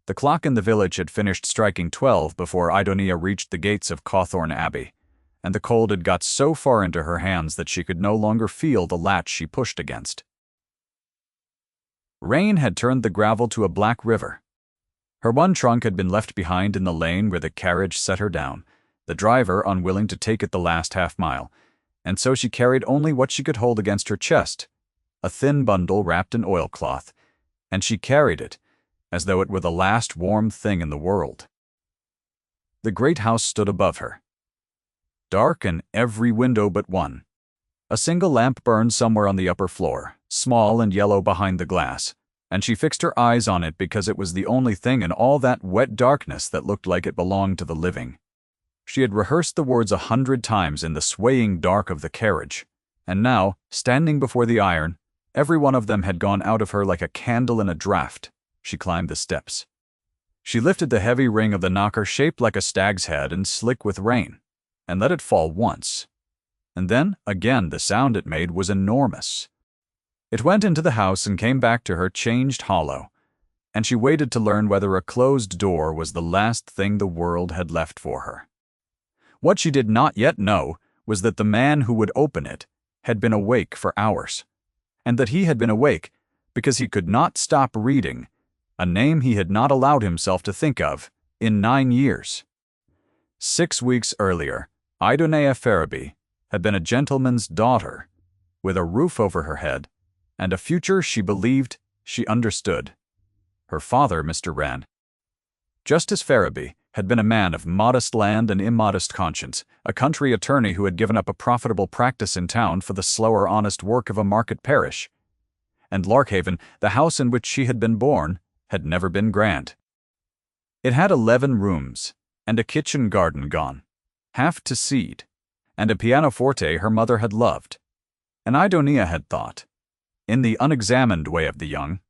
The clock in the village had finished striking 12 before Idonia reached the gates of Cawthorne Abbey, and the cold had got so far into her hands that she could no longer feel the latch she pushed against. Rain had turned the gravel to a black river. Her one trunk had been left behind in the lane where the carriage set her down, the driver unwilling to take it the last half-mile, and so she carried only what she could hold against her chest, a thin bundle wrapped in oilcloth, and she carried it as though it were the last warm thing in the world. The great house stood above her, dark in every window but one. A single lamp burned somewhere on the upper floor, small and yellow behind the glass, and she fixed her eyes on it because it was the only thing in all that wet darkness that looked like it belonged to the living. She had rehearsed the words 100 times in the swaying dark of the carriage, and now, standing before the iron, every one of them had gone out of her like a candle in a draught. She climbed the steps. She lifted the heavy ring of the knocker shaped like a stag's head and slick with rain, and let it fall once. And then, again, the sound it made was enormous. It went into the house and came back to her changed hollow, and she waited to learn whether a closed door was the last thing the world had left for her. What she did not yet know was that the man who would open it had been awake for hours, and that he had been awake because he could not stop reading a name he had not allowed himself to think of in 9 years. 6 weeks earlier, Idonia Ferriby had been a gentleman's daughter, with a roof over her head, and a future she believed she understood. Her father, Mr. Wren, Justice Ferriby, had been a man of modest land and immodest conscience, a country attorney who had given up a profitable practice in town for the slower honest work of a market parish. And Larkhaven, the house in which she had been born, had never been grand. It had 11 rooms, and a kitchen garden gone, half to seed, and a pianoforte her mother had loved. And Idonia had thought, in the unexamined way of the young,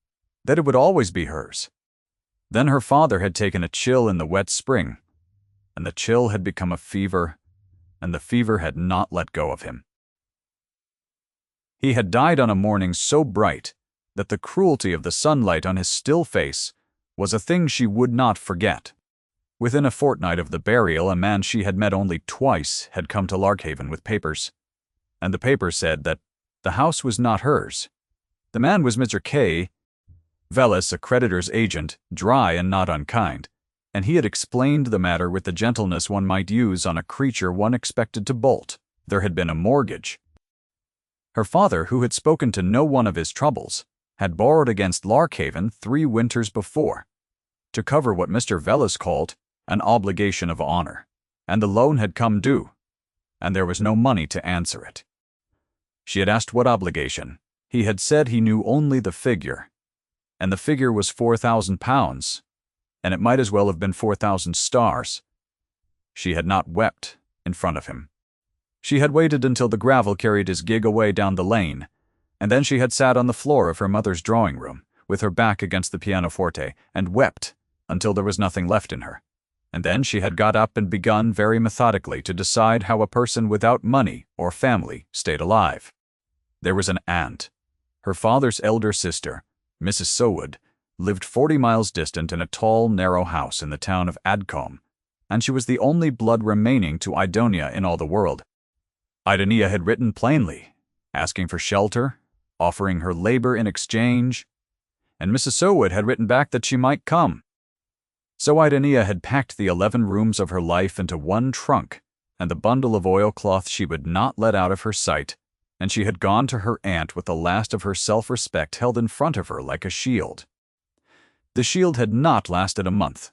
that it would always be hers. Then her father had taken a chill in the wet spring, and the chill had become a fever, and the fever had not let go of him. He had died on a morning so bright that the cruelty of the sunlight on his still face was a thing she would not forget. Within a fortnight of the burial, a man she had met only twice had come to Larkhaven with papers, and the papers said that the house was not hers. The man was Mr. K. Velis, a creditor's agent, dry and not unkind, and he had explained the matter with the gentleness one might use on a creature one expected to bolt. There had been a mortgage. Her father, who had spoken to no one of his troubles, had borrowed against Larkhaven 3 winters before, to cover what Mr. Velis called an obligation of honor, and the loan had come due, and there was no money to answer it. She had asked what obligation. He had said he knew only the figure, and the figure was £4,000, and it might as well have been 4,000 stars. She had not wept in front of him. She had waited until the gravel carried his gig away down the lane, and then she had sat on the floor of her mother's drawing room, with her back against the pianoforte, and wept until there was nothing left in her. And then she had got up and begun very methodically to decide how a person without money or family stayed alive. There was an aunt. Her father's elder sister, Mrs. Sowood, lived 40 miles distant in a tall, narrow house in the town of Adcombe, and she was the only blood remaining to Idonia in all the world. Idonia had written plainly, asking for shelter, offering her labor in exchange, and Mrs. Sowood had written back that she might come. So Idonia had packed the 11 rooms of her life into one trunk, and the bundle of oilcloth she would not let out of her sight, and she had gone to her aunt with the last of her self-respect held in front of her like a shield. The shield had not lasted a month.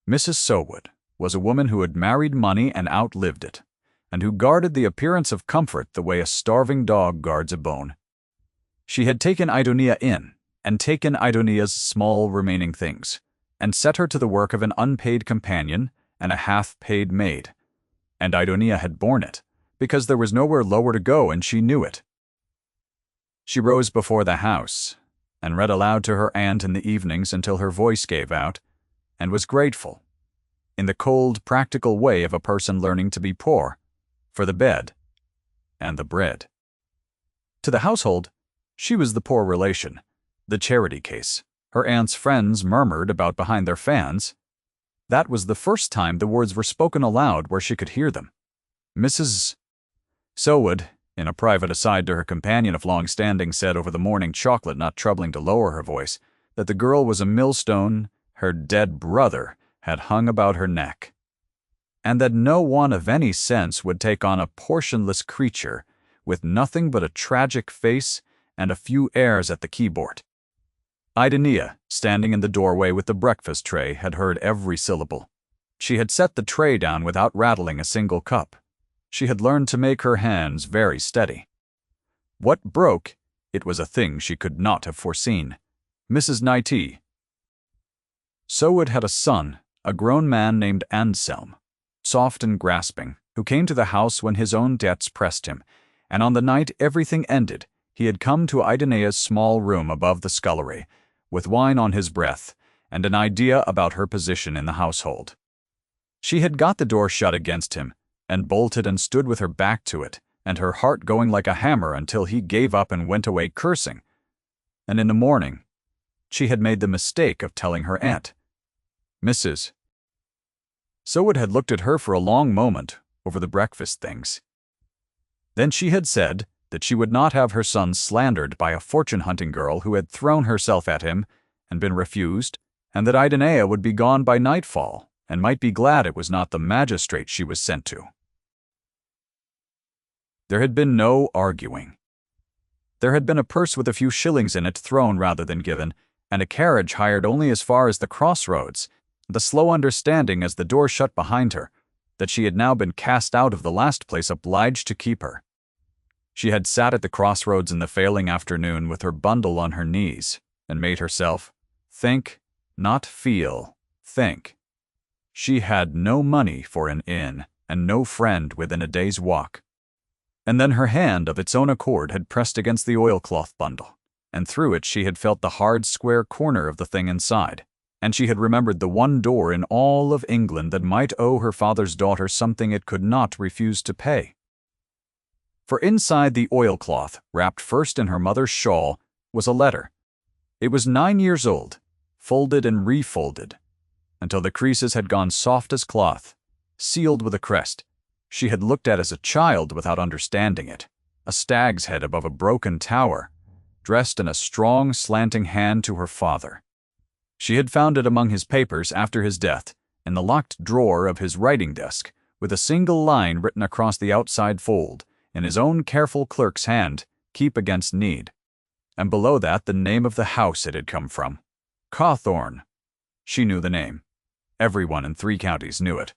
Mrs. Sowood was a woman who had married money and outlived it, and who guarded the appearance of comfort the way a starving dog guards a bone. She had taken Idonia in, and taken Idonia's small remaining things, and set her to the work of an unpaid companion and a half-paid maid, and Idonia had borne it, because there was nowhere lower to go and she knew it. She rose before the house, and read aloud to her aunt in the evenings until her voice gave out, and was grateful, in the cold, practical way of a person learning to be poor, for the bed and the bread. To the household, she was the poor relation, the charity case, Her aunt's friends murmured about behind their fans. That was the first time the words were spoken aloud where she could hear them. Mrs. Sowood, in a private aside to her companion of long standing, said over the morning chocolate, not troubling to lower her voice, that the girl was a millstone her dead brother had hung about her neck, and that no one of any sense would take on a portionless creature with nothing but a tragic face and a few airs at the keyboard. Idenea, standing in the doorway with the breakfast tray, had heard every syllable. She had set the tray down without rattling a single cup. She had learned to make her hands very steady. What broke, it was a thing she could not have foreseen. Mrs. Knighty. Sowood had a son, a grown man named Anselm, soft and grasping, who came to the house when his own debts pressed him, and on the night everything ended, he had come to Idenea's small room above the scullery, with wine on his breath and an idea about her position in the household. She had got the door shut against him, and bolted and stood with her back to it, and her heart going like a hammer until he gave up and went away cursing. And in the morning, she had made the mistake of telling her aunt. Mrs. Sowood had looked at her for a long moment over the breakfast things. Then she had said that she would not have her son slandered by a fortune-hunting girl who had thrown herself at him and been refused, and that Idenea would be gone by nightfall, and might be glad it was not the magistrate she was sent to. There had been no arguing. There had been a purse with a few shillings in it thrown rather than given, and a carriage hired only as far as the crossroads, the slow understanding as the door shut behind her, that she had now been cast out of the last place obliged to keep her. She had sat at the crossroads in the failing afternoon with her bundle on her knees, and made herself think, not feel, think. She had no money for an inn, and no friend within a day's walk. And then her hand of its own accord had pressed against the oilcloth bundle, and through it she had felt the hard square corner of the thing inside, and she had remembered the one door in all of England that might owe her father's daughter something it could not refuse to pay. For inside the oilcloth, wrapped first in her mother's shawl, was a letter. It was 9 years old, folded and refolded, until the creases had gone soft as cloth, sealed with a crest she had looked at as a child without understanding it, a stag's head above a broken tower, dressed in a strong, slanting hand to her father. She had found it among his papers after his death, in the locked drawer of his writing desk, with a single line written across the outside fold, in his own careful clerk's hand, keep against need. And below that the name of the house it had come from. Cawthorne. She knew the name. Everyone in 3 counties knew it.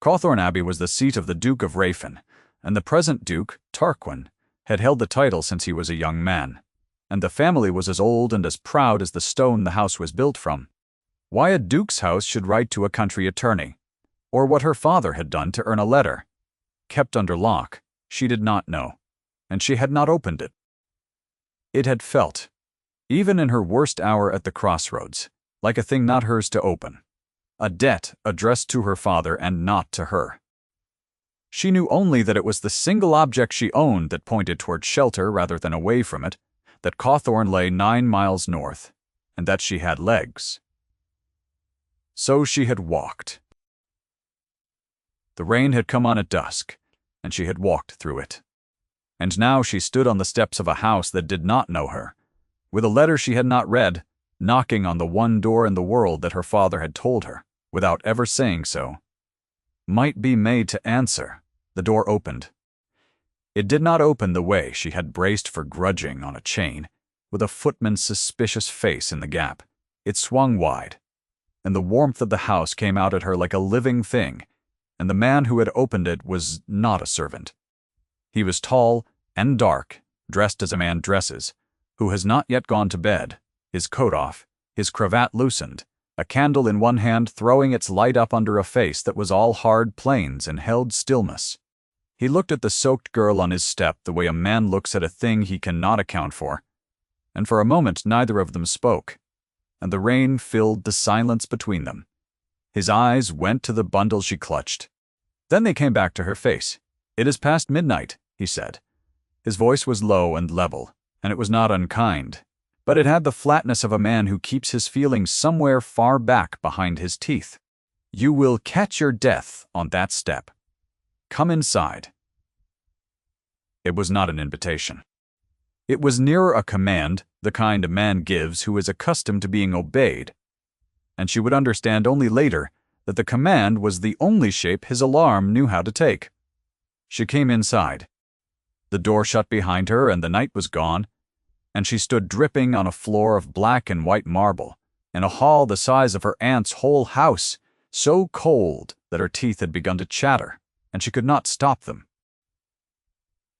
Cawthorne Abbey was the seat of the Duke of Rayfin, and the present Duke, Tarquin, had held the title since he was a young man, and the family was as old and as proud as the stone the house was built from. Why a duke's house should write to a country attorney, or what her father had done to earn a letter, kept under lock, she did not know, and she had not opened it. It had felt, even in her worst hour at the crossroads, like a thing not hers to open, a debt addressed to her father and not to her. She knew only that it was the single object she owned that pointed toward shelter rather than away from it, that Cawthorne lay 9 miles north, and that she had legs. So she had walked. The rain had come on at dusk, and she had walked through it. And now she stood on the steps of a house that did not know her, with a letter she had not read, knocking on the one door in the world that her father had told her, without ever saying so, might be made to answer. The door opened. It did not open the way she had braced for grudging on a chain, with a footman's suspicious face in the gap. It swung wide, and the warmth of the house came out at her like a living thing, and the man who had opened it was not a servant. He was tall and dark, dressed as a man dresses, who has not yet gone to bed, his coat off, his cravat loosened, a candle in one hand throwing its light up under a face that was all hard plains and held stillness. He looked at the soaked girl on his step the way a man looks at a thing he cannot account for, and for a moment neither of them spoke, and the rain filled the silence between them. His eyes went to the bundle she clutched. Then they came back to her face. "It is past midnight," he said. His voice was low and level, and it was not unkind, but it had the flatness of a man who keeps his feelings somewhere far back behind his teeth. "You will catch your death on that step. Come inside." It was not an invitation. It was nearer a command, the kind a man gives who is accustomed to being obeyed, and she would understand only later that the command was the only shape his alarm knew how to take. She came inside. The door shut behind her and the night was gone, and she stood dripping on a floor of black and white marble, in a hall the size of her aunt's whole house, so cold that her teeth had begun to chatter, and she could not stop them.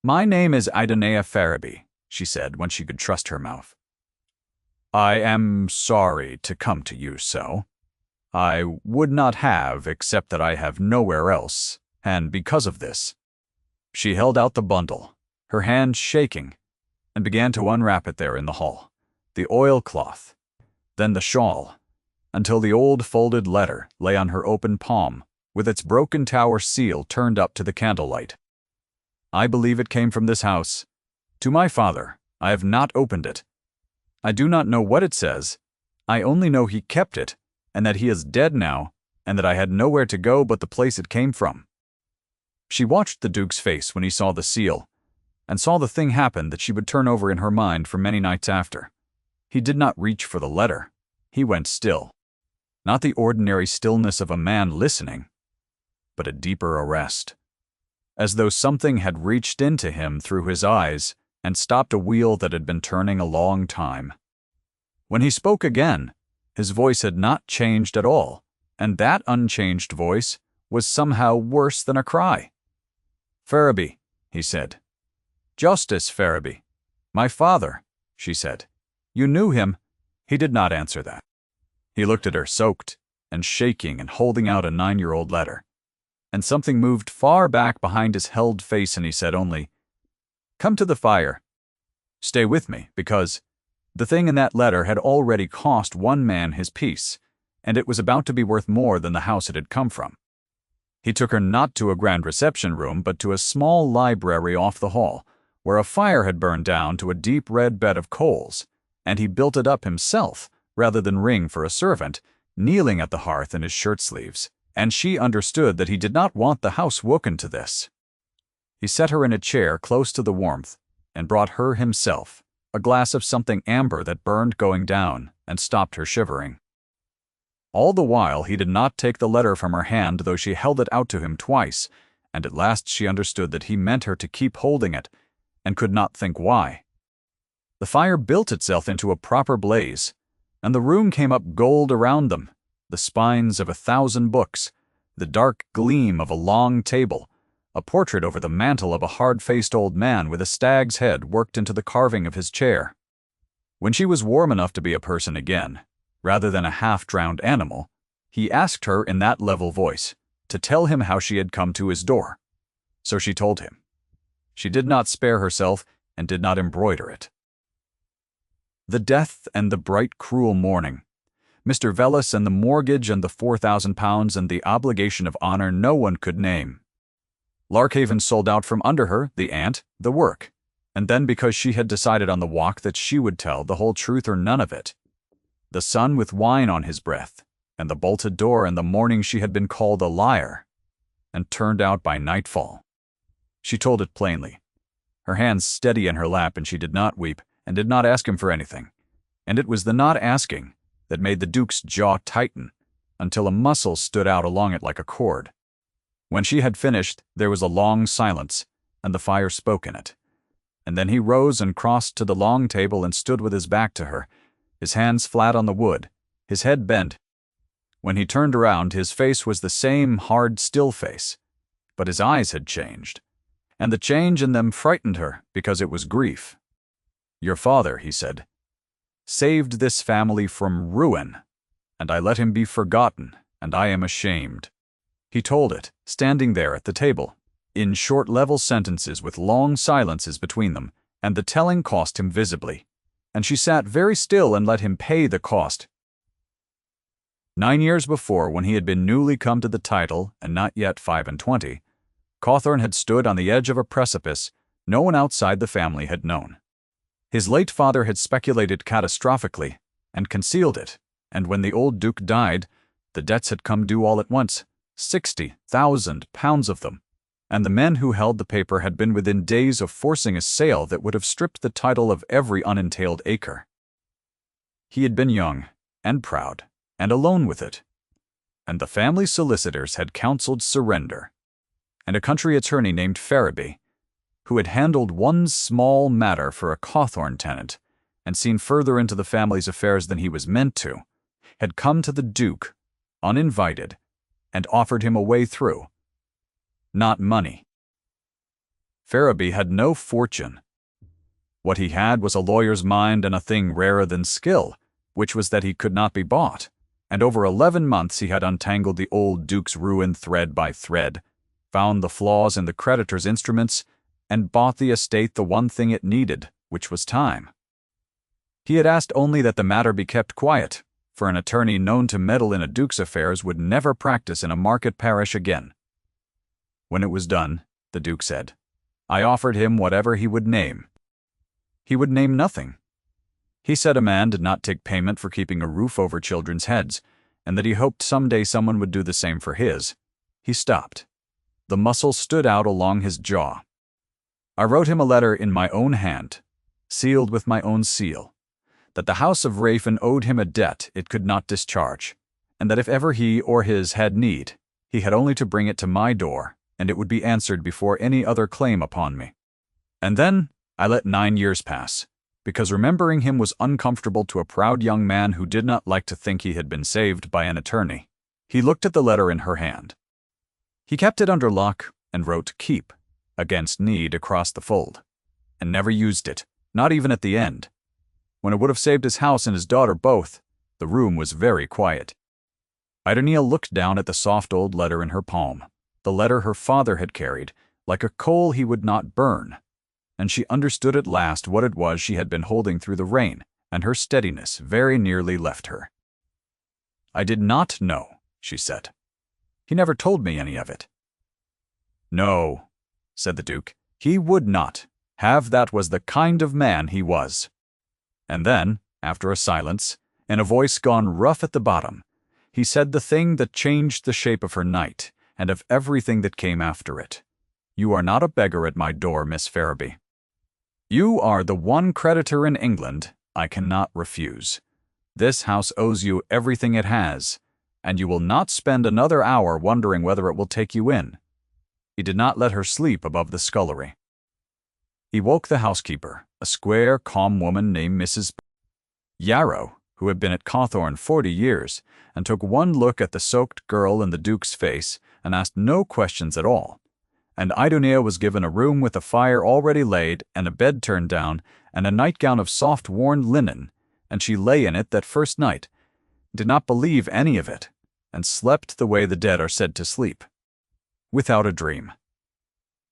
"My name is Idenea Ferriby," she said when she could trust her mouth. "I am sorry to come to you so. I would not have, except that I have nowhere else, and because of this." She held out the bundle, her hand shaking, and began to unwrap it there in the hall, the oilcloth, then the shawl, until the old folded letter lay on her open palm, with its broken tower seal turned up to the candlelight. "I believe it came from this house. To my father. I have not opened it. I do not know what it says. I only know he kept it, and that he is dead now, and that I had nowhere to go but the place it came from." She watched the Duke's face when he saw the seal, and saw the thing happen that she would turn over in her mind for many nights after. He did not reach for the letter. He went still. Not the ordinary stillness of a man listening, but a deeper arrest, as though something had reached into him through his eyes and stopped a wheel that had been turning a long time. When he spoke again, his voice had not changed at all, and that unchanged voice was somehow worse than a cry. "Ferriby," he said. "Justice Ferriby." "My father," she said. "You knew him." He did not answer that. He looked at her, soaked and shaking and holding out a 9-year-old letter. And something moved far back behind his held face, and he said only, "Come to the fire. Stay with me, because the thing in that letter had already cost one man his peace, and it was about to be worth more than the house it had come from." He took her not to a grand reception room, but to a small library off the hall, where a fire had burned down to a deep red bed of coals, and he built it up himself, rather than ring for a servant, kneeling at the hearth in his shirt-sleeves, and she understood that he did not want the house woken to this. He set her in a chair close to the warmth, and brought her himself a glass of something amber that burned going down and stopped her shivering. All the while he did not take the letter from her hand, though she held it out to him twice, and at last she understood that he meant her to keep holding it, and could not think why. The fire built itself into a proper blaze, and the room came up gold around them, the spines of 1,000 books, the dark gleam of a long table, a portrait over the mantel of a hard-faced old man with a stag's head worked into the carving of his chair. When she was warm enough to be a person again, rather than a half-drowned animal, he asked her in that level voice to tell him how she had come to his door. So she told him. She did not spare herself and did not embroider it. The death and the bright, cruel morning, Mr. Vellis and the mortgage and the £4,000 and the obligation of honor no one could name. Larkhaven sold out from under her, the aunt, the work, and then because she had decided on the walk that she would tell the whole truth or none of it. The son with wine on his breath, and the bolted door and the morning she had been called a liar, and turned out by nightfall. She told it plainly, her hands steady in her lap, and she did not weep, and did not ask him for anything, and it was the not asking that made the Duke's jaw tighten, until a muscle stood out along it like a cord. When she had finished, there was a long silence, and the fire spoke in it. And then he rose and crossed to the long table and stood with his back to her, his hands flat on the wood, his head bent. When he turned around, his face was the same hard, still face, but his eyes had changed, and the change in them frightened her because it was grief. "Your father," he said, "saved this family from ruin, and I let him be forgotten, and I am ashamed." He told it, standing there at the table, in short level sentences with long silences between them, and the telling cost him visibly, and she sat very still and let him pay the cost. 9 years before, when he had been newly come to the title and not yet 25, Cawthorne had stood on the edge of a precipice no one outside the family had known. His late father had speculated catastrophically and concealed it, and when the old Duke died, the debts had come due all at once, £60,000 of them, and the men who held the paper had been within days of forcing a sale that would have stripped the title of every unentailed acre. He had been young and proud and alone with it, and the family solicitors had counseled surrender, and a country attorney named Ferriby, who had handled one small matter for a Cawthorne tenant and seen further into the family's affairs than he was meant to, had come to the Duke, uninvited, and offered him a way through. Not money. Ferriby had no fortune. What he had was a lawyer's mind and a thing rarer than skill, which was that he could not be bought, and over 11 months he had untangled the old Duke's ruin thread by thread, found the flaws in the creditor's instruments, and bought the estate the one thing it needed, which was time. He had asked only that the matter be kept quiet, for an attorney known to meddle in a duke's affairs would never practice in a market parish again. When it was done, the Duke said, I offered him whatever he would name. He would name nothing. He said a man did not take payment for keeping a roof over children's heads, and that he hoped someday someone would do the same for his. He stopped. The muscle stood out along his jaw. I wrote him a letter in my own hand, sealed with my own seal, that the house of Rayfin owed him a debt it could not discharge, and that if ever he or his had need, he had only to bring it to my door, and it would be answered before any other claim upon me. And then I let 9 years pass, because remembering him was uncomfortable to a proud young man who did not like to think he had been saved by an attorney. He looked at the letter in her hand. He kept it under lock and wrote "Keep" against need across the fold, and never used it, not even at the end. When it would have saved his house and his daughter both, the room was very quiet. Idonia looked down at the soft old letter in her palm, the letter her father had carried, like a coal he would not burn, and she understood at last what it was she had been holding through the rain, and her steadiness very nearly left her. I did not know, she said. He never told me any of it. No, said the Duke, he would not have. That was the kind of man he was. And then, after a silence, in a voice gone rough at the bottom, he said the thing that changed the shape of her night, and of everything that came after it. You are not a beggar at my door, Miss Ferriby. You are the one creditor in England I cannot refuse. This house owes you everything it has, and you will not spend another hour wondering whether it will take you in. He did not let her sleep above the scullery. He woke the housekeeper, a square, calm woman named Mrs. Yarrow, who had been at Cawthorne 40 years, and took one look at the soaked girl in the Duke's face and asked no questions at all. And Idonia was given a room with a fire already laid and a bed turned down and a nightgown of soft worn linen, and she lay in it that first night, did not believe any of it, and slept the way the dead are said to sleep, without a dream.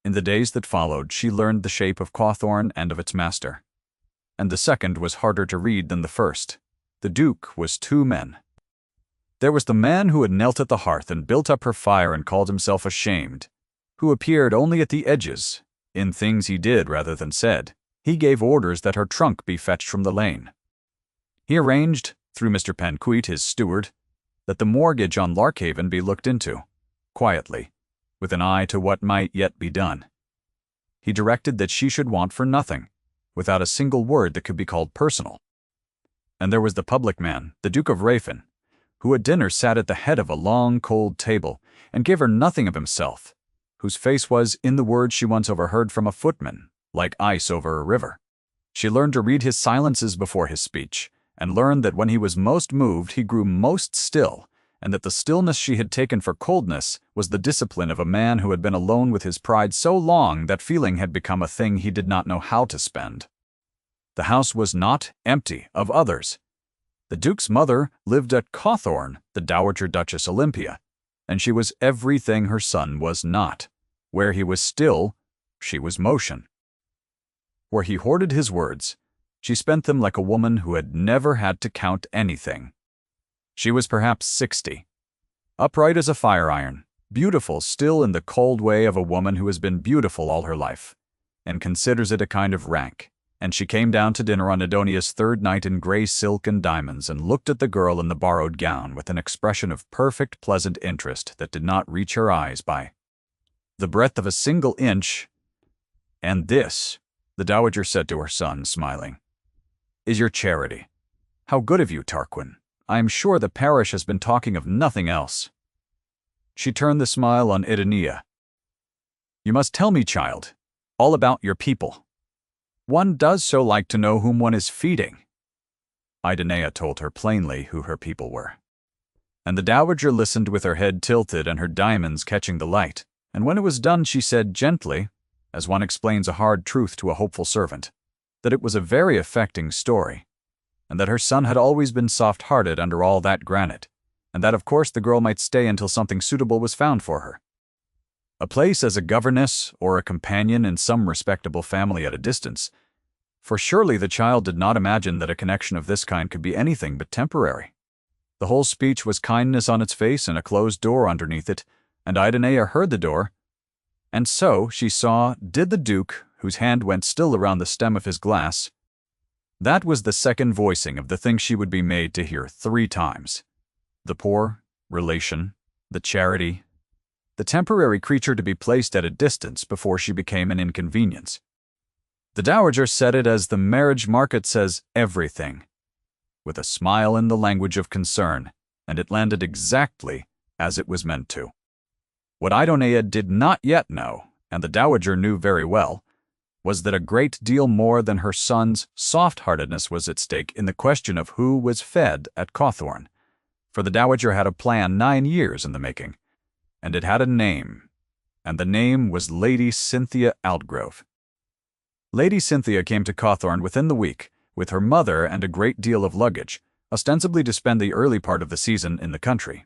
In the days that followed, she learned the shape of Cawthorne and of its master, and the second was harder to read than the first. The Duke was 2 men. There was the man who had knelt at the hearth and built up her fire and called himself ashamed, who appeared only at the edges, in things he did rather than said. He gave orders that her trunk be fetched from the lane. He arranged, through Mr. Penqueet, his steward, that the mortgage on Larkhaven be looked into, quietly, with an eye to what might yet be done. He directed that she should want for nothing, without a single word that could be called personal. And there was the public man, the Duke of Rayfin, who at dinner sat at the head of a long, cold table, and gave her nothing of himself, whose face was, in the words she once overheard from a footman, like ice over a river. She learned to read his silences before his speech, and learned that when he was most moved he grew most still, and that the stillness she had taken for coldness was the discipline of a man who had been alone with his pride so long that feeling had become a thing he did not know how to spend. The house was not empty of others. The Duke's mother lived at Cawthorne, the Dowager Duchess Olympia, and she was everything her son was not. Where he was still, she was motion. Where he hoarded his words, she spent them like a woman who had never had to count anything. She was perhaps 60, upright as a fire iron, beautiful still in the cold way of a woman who has been beautiful all her life, and considers it a kind of rank, and she came down to dinner on Idonia's third night in gray silk and diamonds and looked at the girl in the borrowed gown with an expression of perfect, pleasant interest that did not reach her eyes by the breadth of a single inch. "And this," the dowager said to her son, smiling, "is your charity. How good of you, Tarquin. I am sure the parish has been talking of nothing else." She turned the smile on Idonia. "You must tell me, child, all about your people. One does so like to know whom one is feeding." Idonia told her plainly who her people were. And the dowager listened with her head tilted and her diamonds catching the light, and when it was done she said gently, as one explains a hard truth to a hopeful servant, that it was a very affecting story, and that her son had always been soft-hearted under all that granite, and that of course the girl might stay until something suitable was found for her. A place as a governess or a companion in some respectable family at a distance, for surely the child did not imagine that a connection of this kind could be anything but temporary. The whole speech was kindness on its face and a closed door underneath it, and Idonia heard the door, and so, she saw, did the Duke, whose hand went still around the stem of his glass. That was the second voicing of the thing she would be made to hear 3 times. The poor, relation, the charity, the temporary creature to be placed at a distance before she became an inconvenience. The dowager said it as the marriage market says everything, with a smile in the language of concern, and it landed exactly as it was meant to. What Idonia did not yet know, and the dowager knew very well, was that a great deal more than her son's soft-heartedness was at stake in the question of who was fed at Cawthorne, for the dowager had a plan 9 years in the making, and it had a name, and the name was Lady Cynthia Aldgrove. Lady Cynthia came to Cawthorne within the week, with her mother and a great deal of luggage, ostensibly to spend the early part of the season in the country.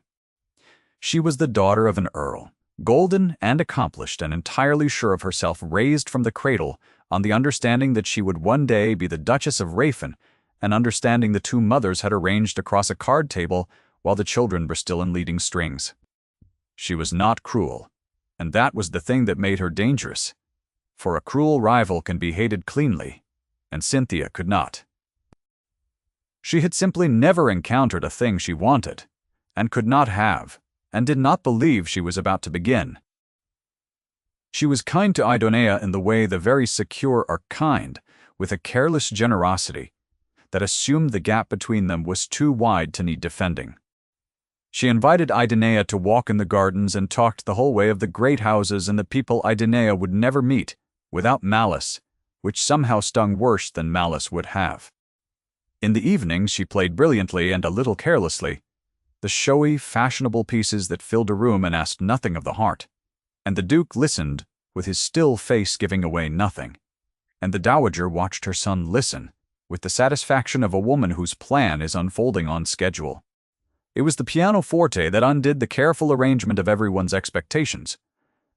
She was the daughter of an earl, golden and accomplished and entirely sure of herself, raised from the cradle on the understanding that she would one day be the Duchess of Rayfin, an understanding the 2 mothers had arranged across a card table while the children were still in leading strings. She was not cruel, and that was the thing that made her dangerous, for a cruel rival can be hated cleanly, and Cynthia could not. She had simply never encountered a thing she wanted, and could not have, and did not believe she was about to begin. She was kind to Idonia in the way the very secure are kind, with a careless generosity that assumed the gap between them was too wide to need defending. She invited Idonia to walk in the gardens and talked the whole way of the great houses and the people Idonia would never meet, without malice, which somehow stung worse than malice would have. In the evenings she played brilliantly and a little carelessly, the showy, fashionable pieces that filled a room and asked nothing of the heart, and the Duke listened with his still face giving away nothing, and the dowager watched her son listen with the satisfaction of a woman whose plan is unfolding on schedule. It was the pianoforte that undid the careful arrangement of everyone's expectations,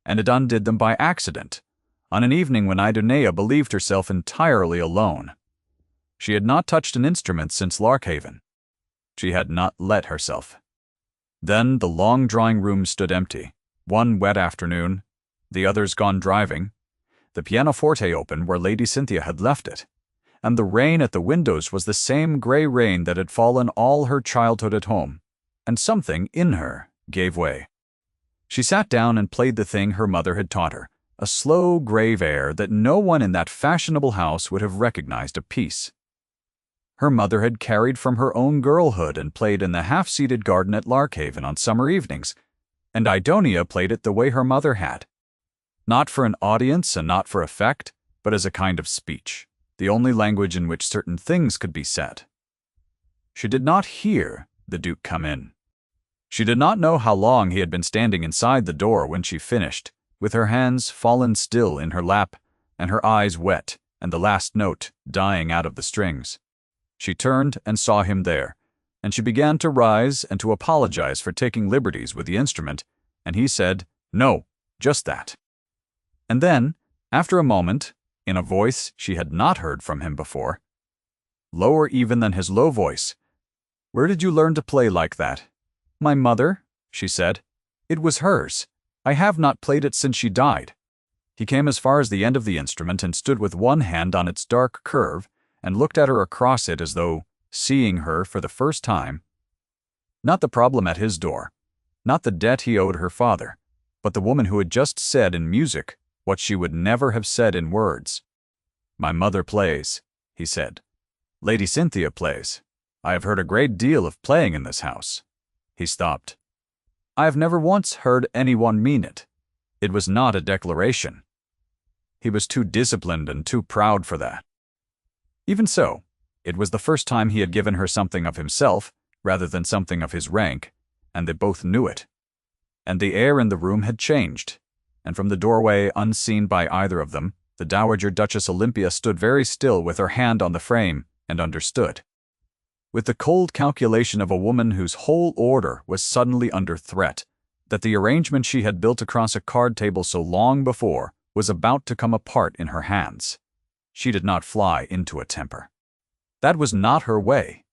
and it undid them by accident, on an evening when Idonia believed herself entirely alone. She had not touched an instrument since Larkhaven. She had not let herself. Then the long drawing-room stood empty, one wet afternoon, the others gone driving, the pianoforte open where Lady Cynthia had left it, and the rain at the windows was the same grey rain that had fallen all her childhood at home, and something in her gave way. She sat down and played the thing her mother had taught her, a slow, grave air that no one in that fashionable house would have recognized a piece. Her mother had carried from her own girlhood and played in the half-seated garden at Larkhaven on summer evenings, and Idonia played it the way her mother had. Not for an audience and not for effect, but as a kind of speech, the only language in which certain things could be said. She did not hear the Duke come in. She did not know how long he had been standing inside the door when she finished, with her hands fallen still in her lap, and her eyes wet, and the last note dying out of the strings. She turned and saw him there, and she began to rise and to apologize for taking liberties with the instrument, and he said, "No, just that." And then, after a moment, in a voice she had not heard from him before, lower even than his low voice, "Where did you learn to play like that?" "My mother," she said. "It was hers. I have not played it since she died." He came as far as the end of the instrument and stood with one hand on its dark curve and looked at her across it as though seeing her for the first time. Not the problem at his door, not the debt he owed her father, but the woman who had just said in music what she would never have said in words. "My mother plays," he said. "Lady Cynthia plays. I have heard a great deal of playing in this house." He stopped. "I have never once heard anyone mean it. It was not a declaration." He was too disciplined and too proud for that. Even so, it was the first time he had given her something of himself rather than something of his rank, and they both knew it. And the air in the room had changed, and from the doorway, unseen by either of them, the Dowager Duchess Olympia stood very still with her hand on the frame and understood. With the cold calculation of a woman whose whole order was suddenly under threat, that the arrangement she had built across a card table so long before was about to come apart in her hands. She did not fly into a temper. That was not her way,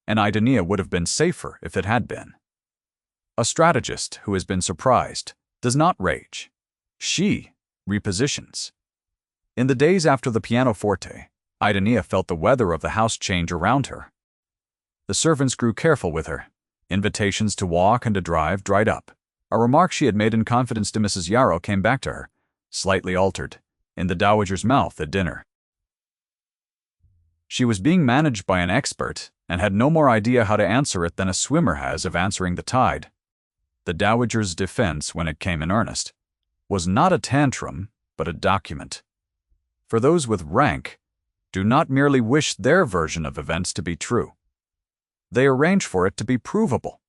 and Idaneia would have been safer if it had been. A strategist who has been surprised does not rage. She repositions. In the days after the pianoforte, Idaneia felt the weather of the house change around her. The servants grew careful with her. Invitations to walk and to drive dried up. A remark she had made in confidence to Mrs. Yarrow came back to her, slightly altered, in the dowager's mouth at dinner. She was being managed by an expert and had no more idea how to answer it than a swimmer has of answering the tide. The dowager's defense, when it came in earnest, was not a tantrum, but a document. For those with rank do not merely wish their version of events to be true. They arrange for it to be provable.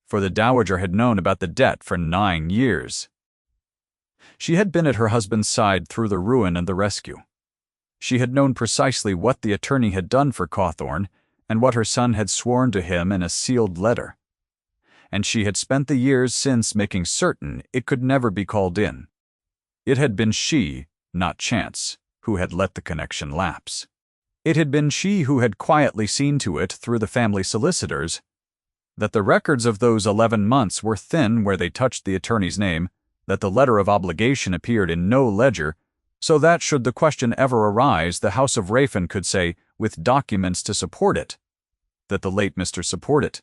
For the dowager had known about the debt for 9 years. She had been at her husband's side through the ruin and the rescue. She had known precisely what the attorney had done for Cawthorne and what her son had sworn to him in a sealed letter. And she had spent the years since making certain it could never be called in. It had been she, not chance, who had let the connection lapse. It had been she who had quietly seen to it through the family solicitors that the records of those 11 months were thin where they touched the attorney's name, that the letter of obligation appeared in no ledger, so that should the question ever arise, the House of Rayfin could say, with documents to support it, that the late Mr. supported.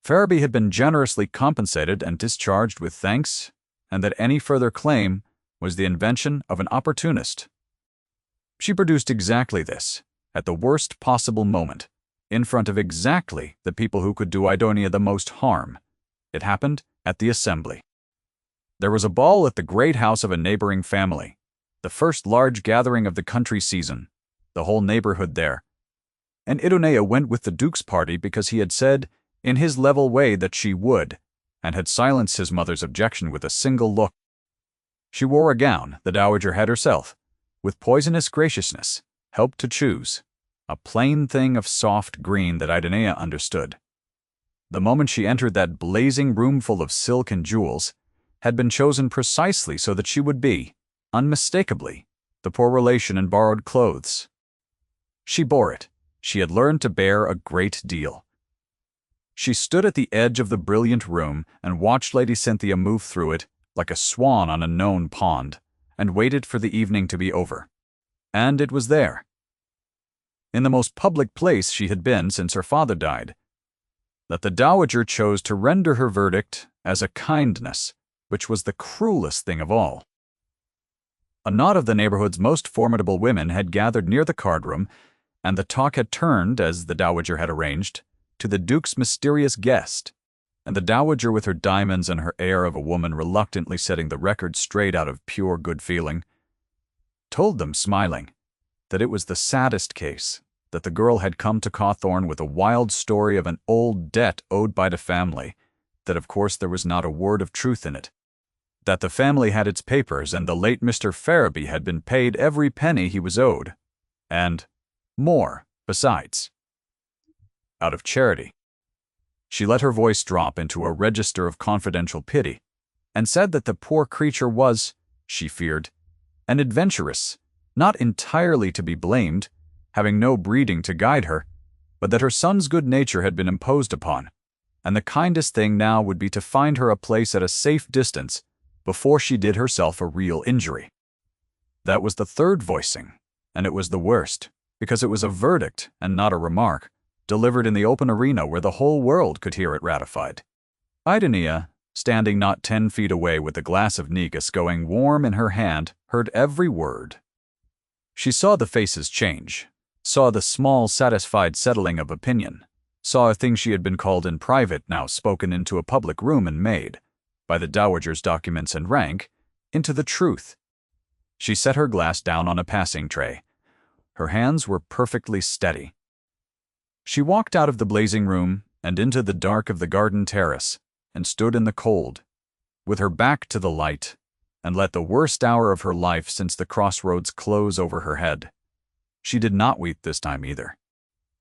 Ferriby had been generously compensated and discharged with thanks, and that any further claim was the invention of an opportunist. She produced exactly this, at the worst possible moment, in front of exactly the people who could do Idaneia the most harm. It happened at the assembly. There was a ball at the great house of a neighboring family, the first large gathering of the country season, the whole neighborhood there. And Idaneia went with the Duke's party because he had said, in his level way, that she would, and had silenced his mother's objection with a single look. She wore a gown the dowager had herself, with poisonous graciousness, helped to choose, a plain thing of soft green that Idaneia understood. The moment she entered that blazing room full of silk and jewels, had been chosen precisely so that she would be, unmistakably, the poor relation in borrowed clothes. She bore it. She had learned to bear a great deal. She stood at the edge of the brilliant room and watched Lady Cynthia move through it like a swan on a known pond, and waited for the evening to be over. And it was there, in the most public place she had been since her father died, that the dowager chose to render her verdict as a kindness, which was the cruelest thing of all. A knot of the neighborhood's most formidable women had gathered near the card-room, and the talk had turned, as the dowager had arranged, to the Duke's mysterious guest, and the dowager, with her diamonds and her air of a woman reluctantly setting the record straight out of pure good feeling, told them, smiling, that it was the saddest case, that the girl had come to Cawthorne with a wild story of an old debt owed by the family, that of course there was not a word of truth in it, that the family had its papers and the late Mr. Ferriby had been paid every penny he was owed, and more besides, out of charity. She let her voice drop into a register of confidential pity, and said that the poor creature was, she feared, an adventuress, not entirely to be blamed, having no breeding to guide her, but that her son's good nature had been imposed upon, and the kindest thing now would be to find her a place at a safe distance, before she did herself a real injury. That was the third voicing, and it was the worst, because it was a verdict and not a remark, delivered in the open arena where the whole world could hear it ratified. Idaneia, standing not 10 feet away with a glass of negus going warm in her hand, heard every word. She saw the faces change, saw the small, satisfied settling of opinion, saw a thing she had been called in private now spoken into a public room and made, by the dowager's documents and rank, into the truth. She set her glass down on a passing tray. Her hands were perfectly steady. She walked out of the blazing room and into the dark of the garden terrace, and stood in the cold, with her back to the light, and let the worst hour of her life since the crossroads close over her head. She did not weep this time either.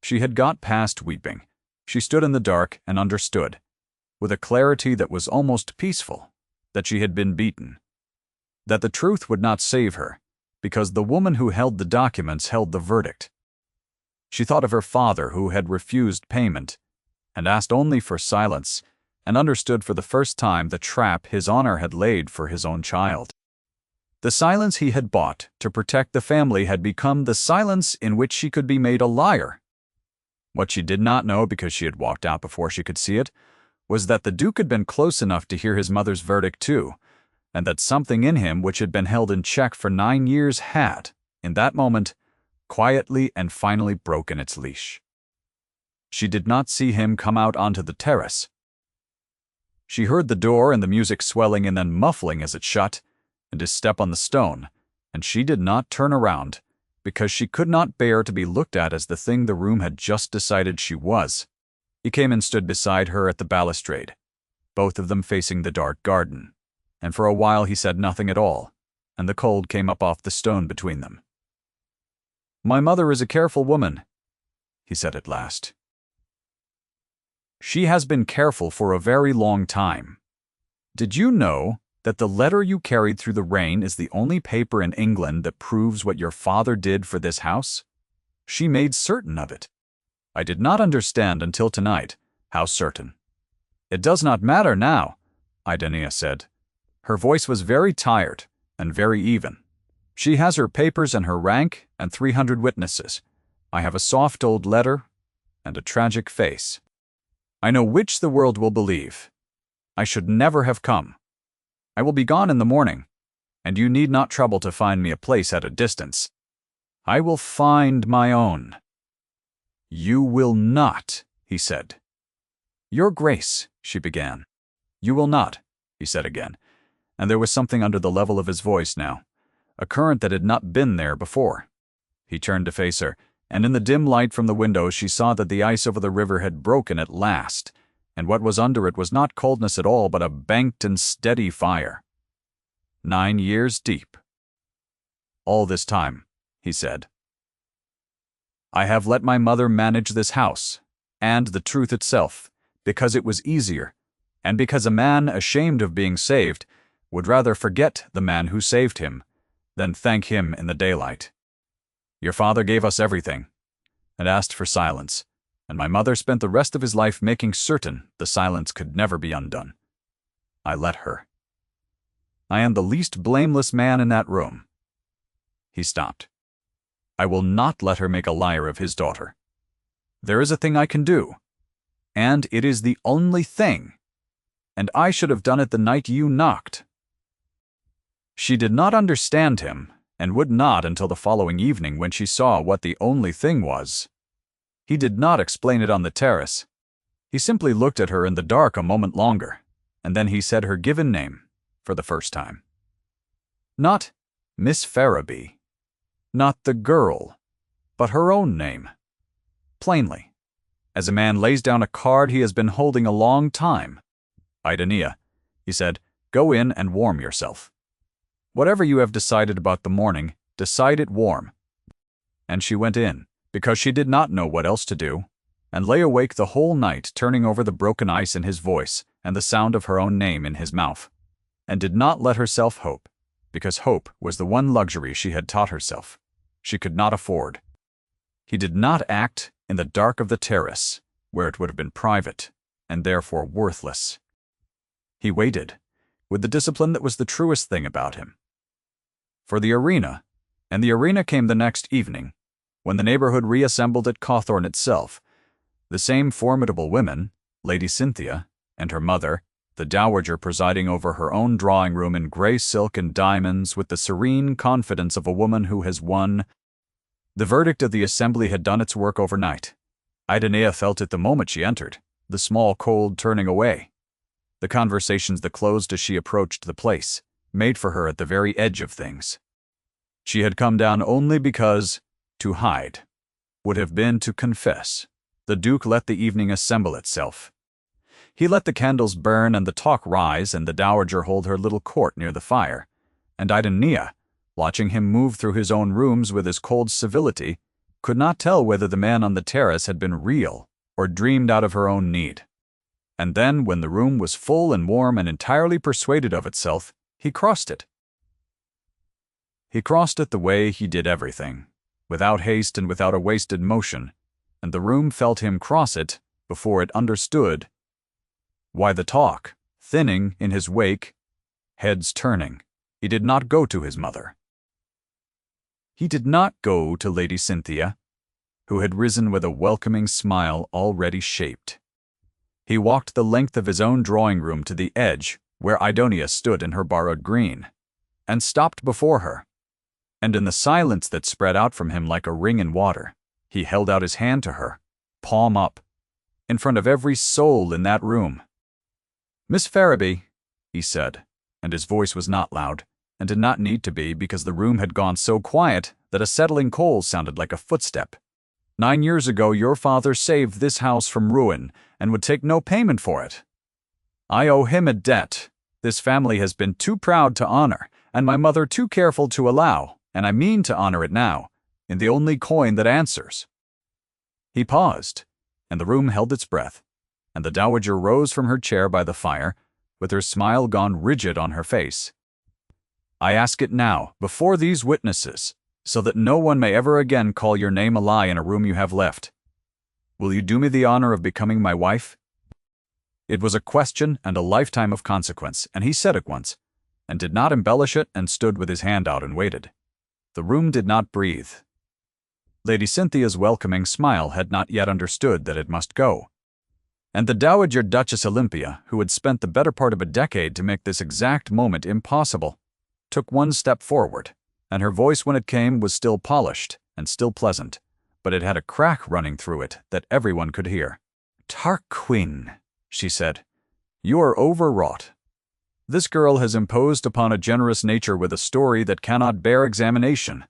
She had got past weeping. She stood in the dark and understood, with a clarity that was almost peaceful, that she had been beaten, that the truth would not save her, because the woman who held the documents held the verdict. She thought of her father who had refused payment, and asked only for silence, and understood for the first time the trap his honor had laid for his own child. The silence he had bought to protect the family had become the silence in which she could be made a liar. What she did not know, because she had walked out before she could see it, was that the Duke had been close enough to hear his mother's verdict too, and that something in him which had been held in check for 9 years had, in that moment, quietly and finally broken its leash. She did not see him come out onto the terrace. She heard the door and the music swelling and then muffling as it shut, and his step on the stone, and she did not turn around, because she could not bear to be looked at as the thing the room had just decided she was. He came and stood beside her at the balustrade, both of them facing the dark garden, and for a while he said nothing at all, and the cold came up off the stone between them. "My mother is a careful woman," he said at last. "She has been careful for a very long time. Did you know that the letter you carried through the rain is the only paper in England that proves what your father did for this house? She made certain of it. I did not understand until tonight how certain." "It does not matter now," Idaneia said. Her voice was very tired and very even. "She has her papers and her rank and 300 witnesses. I have a soft old letter and a tragic face. I know which the world will believe. I should never have come. I will be gone in the morning, and you need not trouble to find me a place at a distance. I will find my own." "You will not," he said. "Your Grace," she began. "You will not," he said again, and there was something under the level of his voice now, a current that had not been there before. He turned to face her, and in the dim light from the window she saw that the ice over the river had broken at last, and what was under it was not coldness at all, but a banked and steady fire. 9 years deep. "All this time," he said, "I have let my mother manage this house, and the truth itself, because it was easier, and because a man ashamed of being saved would rather forget the man who saved him than thank him in the daylight. Your father gave us everything, and asked for silence, and my mother spent the rest of his life making certain the silence could never be undone. I let her. I am the least blameless man in that room." He stopped. "I will not let her make a liar of his daughter. There is a thing I can do, and it is the only thing, and I should have done it the night you knocked." She did not understand him, and would not until the following evening when she saw what the only thing was. He did not explain it on the terrace. He simply looked at her in the dark a moment longer, and then he said her given name for the first time. Not Miss Ferriby, not the girl, but her own name. Plainly, as a man lays down a card he has been holding a long time. "Idaneia," he said, "go in and warm yourself. Whatever you have decided about the morning, decide it warm." And she went in, because she did not know what else to do, and lay awake the whole night turning over the broken ice in his voice and the sound of her own name in his mouth, and did not let herself hope, because hope was the one luxury she had taught herself she could not afford. He did not act in the dark of the terrace, where it would have been private, and therefore worthless. He waited, with the discipline that was the truest thing about him. For the arena, and the arena came the next evening, when the neighborhood reassembled at Cawthorne itself. The same formidable women, Lady Cynthia, and her mother, the dowager presiding over her own drawing-room in grey silk and diamonds with the serene confidence of a woman who has won. The verdict of the assembly had done its work overnight. Idaneia felt it the moment she entered, the small cold turning away. The conversations that closed as she approached the place, made for her at the very edge of things. She had come down only because to hide would have been to confess. The Duke let the evening assemble itself. He let the candles burn and the talk rise, and the dowager hold her little court near the fire, and Idaneia, watching him move through his own rooms with his cold civility, could not tell whether the man on the terrace had been real or dreamed out of her own need. And then, when the room was full and warm and entirely persuaded of itself, he crossed it. He crossed it the way he did everything, without haste and without a wasted motion, and the room felt him cross it before it understood why the talk, thinning in his wake, heads turning. He did not go to his mother. He did not go to Lady Cynthia, who had risen with a welcoming smile already shaped. He walked the length of his own drawing-room to the edge where Idaneia stood in her borrowed green, and stopped before her. And in the silence that spread out from him like a ring in water, he held out his hand to her, palm up, in front of every soul in that room. "Miss Ferriby," he said, and his voice was not loud, and did not need to be because the room had gone so quiet that a settling coal sounded like a footstep. "9 years ago your father saved this house from ruin and would take no payment for it. I owe him a debt this family has been too proud to honor, and my mother too careful to allow, and I mean to honor it now, in the only coin that answers." He paused, and the room held its breath, and the dowager rose from her chair by the fire, with her smile gone rigid on her face. "I ask it now, before these witnesses, so that no one may ever again call your name a lie in a room you have left. Will you do me the honor of becoming my wife?" It was a question and a lifetime of consequence, and he said it once, and did not embellish it, and stood with his hand out and waited. The room did not breathe. Lady Cynthia's welcoming smile had not yet understood that it must go. And the Dowager Duchess Olympia, who had spent the better part of a decade to make this exact moment impossible, took one step forward, and her voice when it came was still polished and still pleasant, but it had a crack running through it that everyone could hear. "Tarquin," she said, "you are overwrought. This girl has imposed upon a generous nature with a story that cannot bear examination.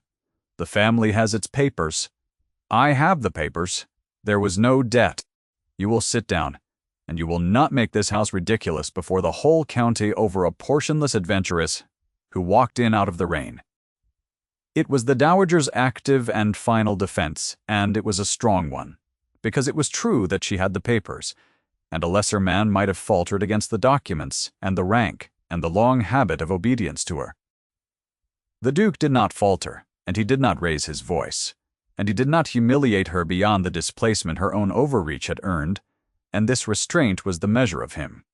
The family has its papers. I have the papers. There was no debt. You will sit down, and you will not make this house ridiculous before the whole county over a portionless adventuress who walked in out of the rain." It was the dowager's active and final defense, and it was a strong one, because it was true that she had the papers, and a lesser man might have faltered against the documents and the rank and the long habit of obedience to her. The Duke did not falter, and he did not raise his voice, and he did not humiliate her beyond the displacement her own overreach had earned, and this restraint was the measure of him.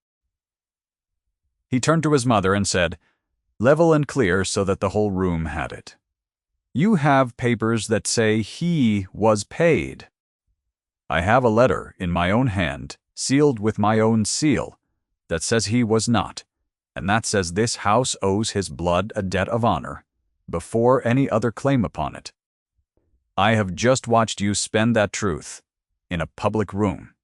He turned to his mother and said, level and clear so that the whole room had it, "You have papers that say he was paid. I have a letter in my own hand, sealed with my own seal, that says he was not, and that says this house owes his blood a debt of honor, before any other claim upon it. I have just watched you spend that truth, in a public room,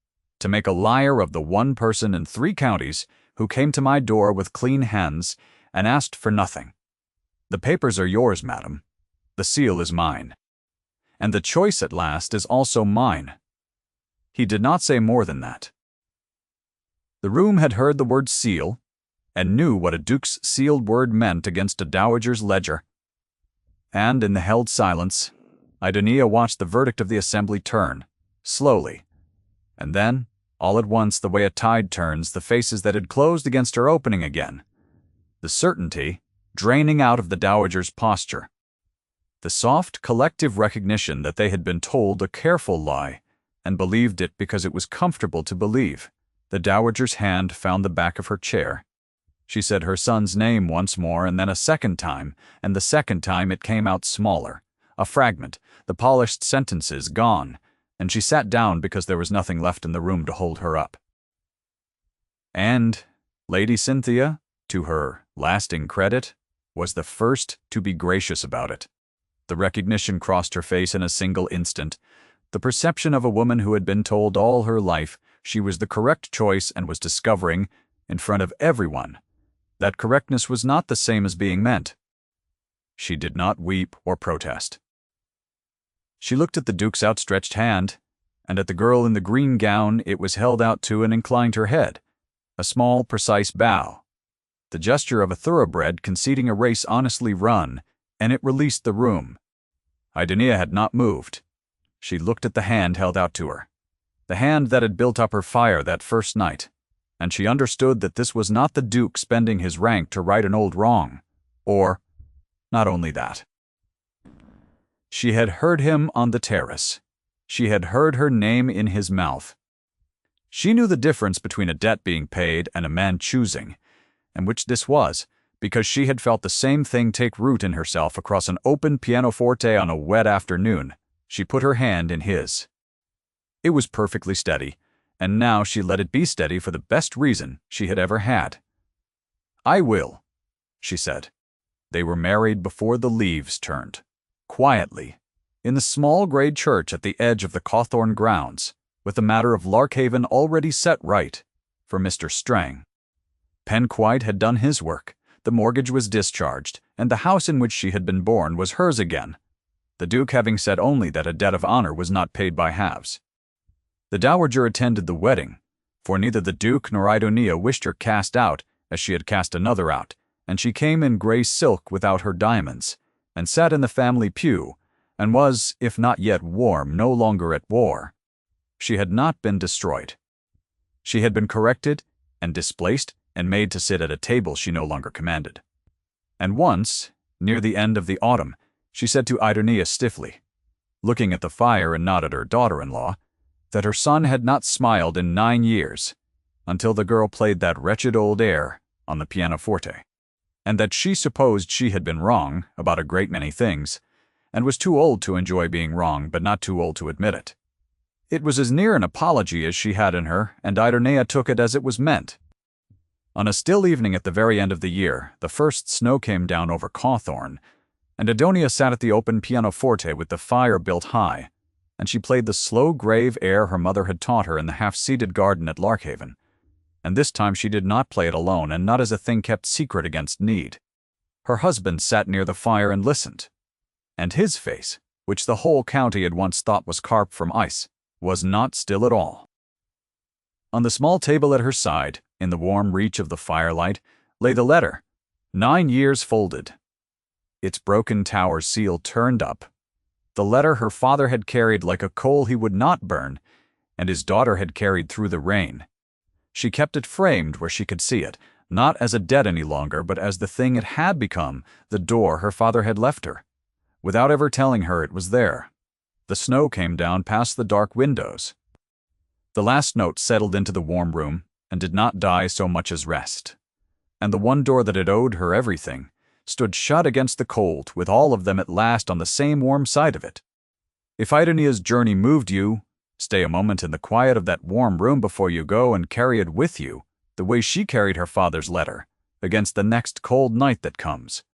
to make a liar of the one person in 3 counties who came to my door with clean hands and asked for nothing. The papers are yours, madam. The seal is mine. And the choice at last is also mine." He did not say more than that. The room had heard the word seal, and knew what a duke's sealed word meant against a dowager's ledger. And in the held silence, Idaneia watched the verdict of the assembly turn, slowly, and then, all at once the way a tide turns the faces that had closed against her opening again, the certainty draining out of the dowager's posture, the soft collective recognition that they had been told a careful lie, and believed it because it was comfortable to believe. The dowager's hand found the back of her chair, She said her son's name once more and then a second time, and the second time it came out smaller. A fragment, the polished sentences gone, and she sat down because there was nothing left in the room to hold her up. And Lady Cynthia, to her lasting credit, was the first to be gracious about it. The recognition crossed her face in a single instant. The perception of a woman who had been told all her life she was the correct choice and was discovering, in front of everyone, that correctness was not the same as being meant. She did not weep or protest. She looked at the Duke's outstretched hand, and at the girl in the green gown it was held out to, and inclined her head, a small, precise bow, the gesture of a thoroughbred conceding a race honestly run, and it released the room. Idonia had not moved. She looked at the hand held out to her, the hand that had built up her fire that first night, and she understood that this was not the Duke spending his rank to right an old wrong, or, not only that. She had heard him on the terrace. She had heard her name in his mouth. She knew the difference between a debt being paid and a man choosing, and which this was, because she had felt the same thing take root in herself across an open pianoforte on a wet afternoon. She put her hand in his. It was perfectly steady, and now she let it be steady for the best reason she had ever had. "I will," she said. They were married before the leaves turned, quietly, in the small grey church at the edge of the Cawthorne grounds, with the matter of Larkhaven already set right for Mr. Strang. Penquite had done his work, the mortgage was discharged, and the house in which she had been born was hers again, the Duke having said only that a debt of honor was not paid by halves. The dowager attended the wedding, for neither the Duke nor Idonia wished her cast out as she had cast another out, and she came in grey silk without her diamonds, and sat in the family pew, and was, if not yet warm, no longer at war. She had not been destroyed. She had been corrected and displaced and made to sit at a table she no longer commanded. And once, near the end of the autumn, she said to Idonia stiffly, looking at the fire and not at her daughter-in-law, that her son had not smiled in 9 years, until the girl played that wretched old air on the pianoforte, and that she supposed she had been wrong about a great many things, and was too old to enjoy being wrong, but not too old to admit it. It was as near an apology as she had in her, and Idonia took it as it was meant. On a still evening at the very end of the year, the first snow came down over Cawthorne, and Idonia sat at the open pianoforte with the fire built high, and she played the slow, grave air her mother had taught her in the half-seated garden at Larkhaven. And this time she did not play it alone, and not as a thing kept secret against need. Her husband sat near the fire and listened, and his face, which the whole county had once thought was carved from ice, was not still at all. On the small table at her side, in the warm reach of the firelight, lay the letter, 9 years folded, its broken tower seal turned up, the letter her father had carried like a coal he would not burn, and his daughter had carried through the rain. She kept it framed where she could see it, not as a debt any longer, but as the thing it had become, the door her father had left her, without ever telling her it was there. The snow came down past the dark windows. The last note settled into the warm room, and did not die so much as rest. And the one door that had owed her everything stood shut against the cold, with all of them at last on the same warm side of it. If Idonia's journey moved you, stay a moment in the quiet of that warm room before you go, and carry it with you, the way she carried her father's letter, against the next cold night that comes.